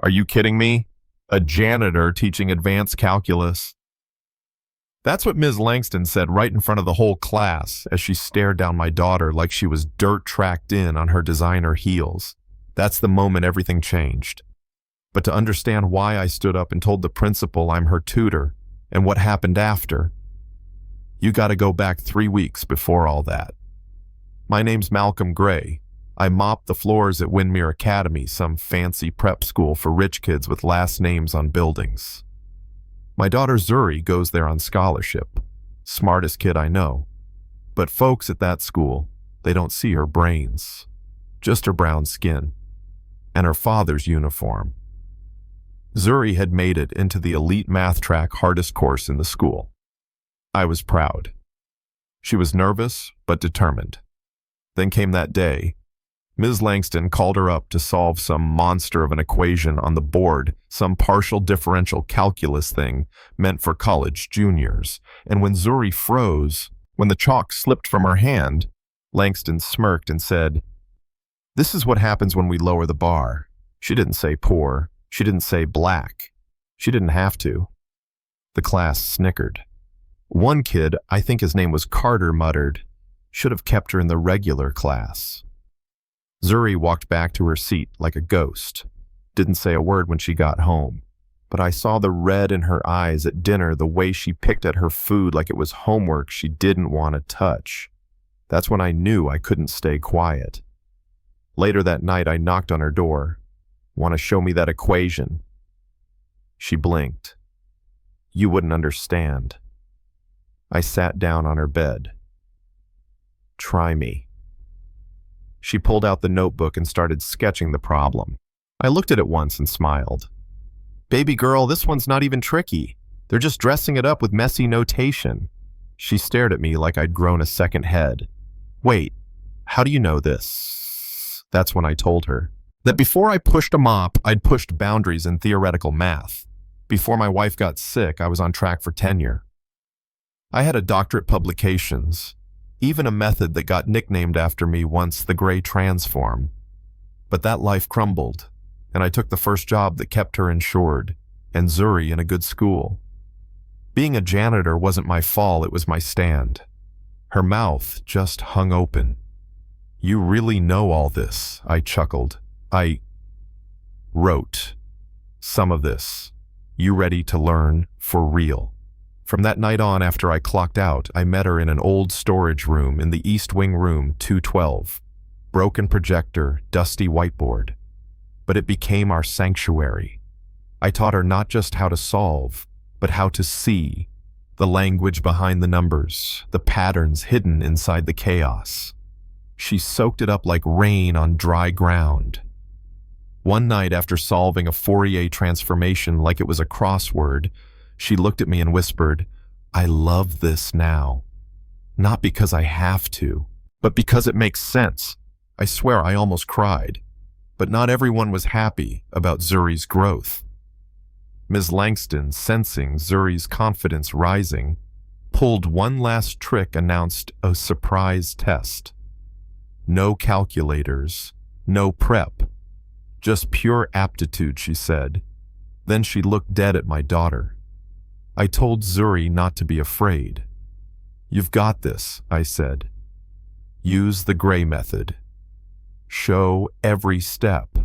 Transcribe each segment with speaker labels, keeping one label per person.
Speaker 1: Are you kidding me? A janitor teaching advanced calculus? That's what Ms. Langston said right in front of the whole class as she stared down my daughter like she was dirt tracked in on her designer heels. That's the moment everything changed. But to understand why I stood up and told the principal I'm her tutor and what happened after, you gotta go back 3 weeks before all that. My name's Malcolm Gray. I mopped the floors at Windermere Academy, some fancy prep school for rich kids with last names on buildings. My daughter Zuri goes there on scholarship. Smartest kid I know. But folks at that school, they don't see her brains. Just her brown skin. And her father's uniform. Zuri had made it into the elite math track hardest course in the school. I was proud. She was nervous, but determined. Then came that day. Ms. Langston called her up to solve some monster of an equation on the board, some partial differential calculus thing meant for college juniors. And when Zuri froze, when the chalk slipped from her hand, Langston smirked and said, "This is what happens when we lower the bar." She didn't say poor. She didn't say black. She didn't have to. The class snickered. One kid, I think his name was Carter, muttered, "Should have kept her in the regular class." Zuri walked back to her seat like a ghost. Didn't say a word when she got home. But I saw the red in her eyes at dinner, the way she picked at her food like it was homework she didn't want to touch. That's when I knew I couldn't stay quiet. Later that night, I knocked on her door. "Want to show me that equation?" She blinked. "You wouldn't understand." I sat down on her bed. "Try me." She pulled out the notebook and started sketching the problem. I looked at it once and smiled. "Baby girl, this one's not even tricky. They're just dressing it up with messy notation." She stared at me like I'd grown a second head. "Wait, how do you know this?" That's when I told her that before I pushed a mop, I'd pushed boundaries in theoretical math. Before my wife got sick, I was on track for tenure. I had a doctorate publications, even a method that got nicknamed after me once, the Gray Transform. But that life crumbled, and I took the first job that kept her insured, and Zuri in a good school. Being a janitor wasn't my fall, it was my stand. Her mouth just hung open. "You really know all this," I chuckled. "I wrote some of this. You ready to learn for real?" From that night on, after I clocked out, I met her in an old storage room in the East Wing room 212. Broken projector, dusty whiteboard. But it became our sanctuary. I taught her not just how to solve, but how to see. The language behind the numbers, the patterns hidden inside the chaos. She soaked it up like rain on dry ground. One night, after solving a Fourier transformation like it was a crossword, she looked at me and whispered, "I love this now. Not because I have to, but because it makes sense." I swear I almost cried. But not everyone was happy about Zuri's growth. Ms. Langston, sensing Zuri's confidence rising, pulled one last trick, announced a surprise test. No calculators, no prep, just pure aptitude, she said. Then she looked dead at my daughter. I told Zuri not to be afraid. "You've got this," I said. "Use the Gray method. Show every step.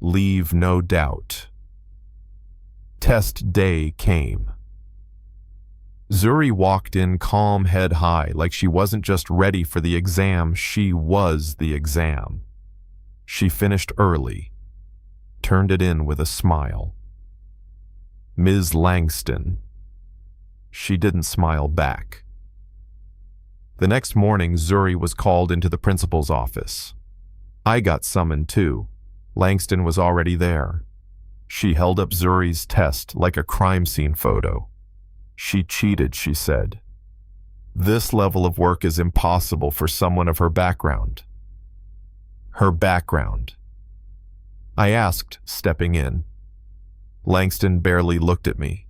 Speaker 1: Leave no doubt." Test day came. Zuri walked in calm, head high, like she wasn't just ready for the exam, she was the exam. She finished early, turned it in with a smile. "Ms. Langston." She didn't smile back. The next morning, Zuri was called into the principal's office. I got summoned too. Langston was already there. She held up Zuri's test like a crime scene photo. "She cheated," she said. "This level of work is impossible for someone of her background." Her background. I asked, stepping in. Langston barely looked at me.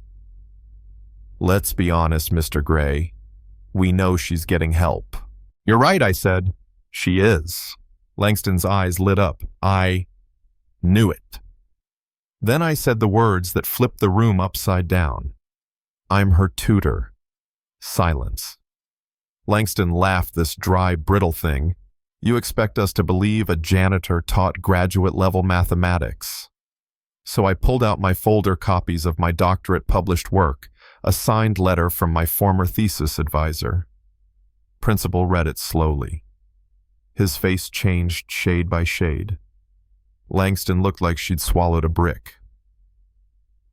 Speaker 1: "Let's be honest, Mr. Gray. We know she's getting help." "You're right," I said. "She is." Langston's eyes lit up. "I knew it." Then I said the words that flipped the room upside down. I'm her tutor. Silence. Langston laughed this dry, brittle thing. You expect us to believe a janitor taught graduate-level mathematics. So I pulled out my folder copies of my doctorate published work, a signed letter from my former thesis advisor. Principal read it slowly. His face changed shade by shade. Langston looked like she'd swallowed a brick.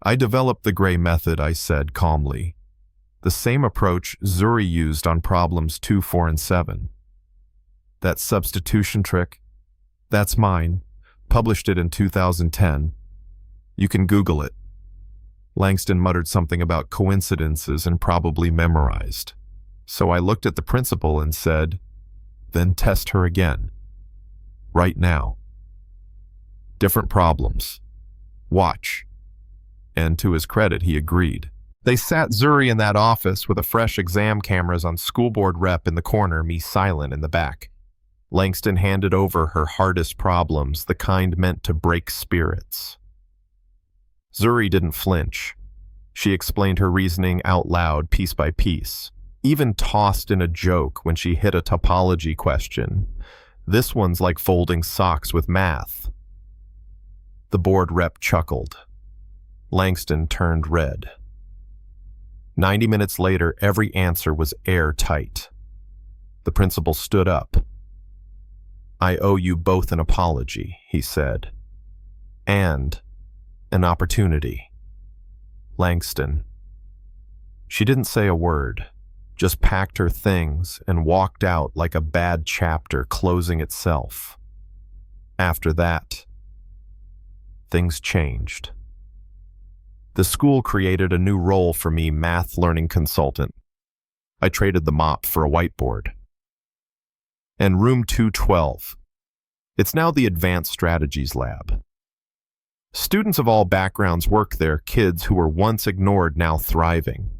Speaker 1: I developed the gray method, I said calmly. The same approach Zuri used on problems 2, 4, and 7. That substitution trick, that's mine. Published it in 2010. You can Google it. Langston muttered something about coincidences and probably memorized. So I looked at the principal and said, then test her again. Right now. Different problems. Watch. And to his credit, he agreed. They sat Zuri in that office with a fresh exam cameras on school board rep in the corner, me silent in the back. Langston handed over her hardest problems, the kind meant to break spirits. Zuri didn't flinch. She explained her reasoning out loud, piece by piece, even tossed in a joke when she hit a topology question. This one's like folding socks with math. The board rep chuckled. Langston turned red. 90 minutes later, every answer was airtight. The principal stood up. I owe you both an apology, he said. And an opportunity. Langston. She didn't say a word, just packed her things and walked out like a bad chapter closing itself. After that, things changed. The school created a new role for me, math learning consultant. I traded the mop for a whiteboard. And room 212. It's now the Advanced Strategies Lab. Students of all backgrounds work there, kids who were once ignored now thriving.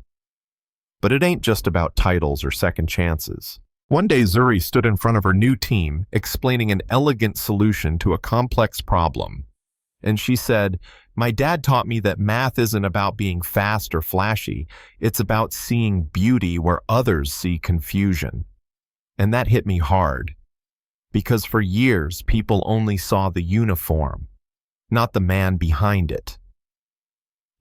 Speaker 1: But it ain't just about titles or second chances. One day Zuri stood in front of her new team explaining an elegant solution to a complex problem. And she said, my dad taught me that math isn't about being fast or flashy. It's about seeing beauty where others see confusion. And that hit me hard. Because for years, people only saw the uniform, not the man behind it.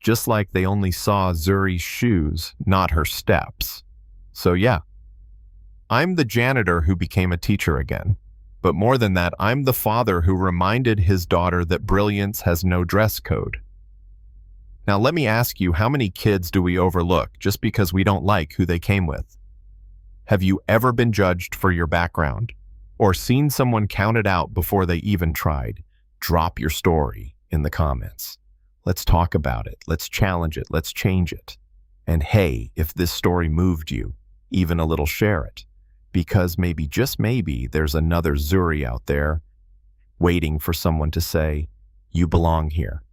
Speaker 1: Just like they only saw Zuri's shoes, not her steps. So yeah, I'm the janitor who became a teacher again. But more than that, I'm the father who reminded his daughter that brilliance has no dress code. Now let me ask you, how many kids do we overlook just because we don't like who they came with? Have you ever been judged for your background? Or seen someone counted out before they even tried? Drop your story in the comments. Let's talk about it. Let's challenge it. Let's change it. And hey, if this story moved you, even a little, share it. Because maybe, just maybe, there's another Zuri out there waiting for someone to say, you belong here.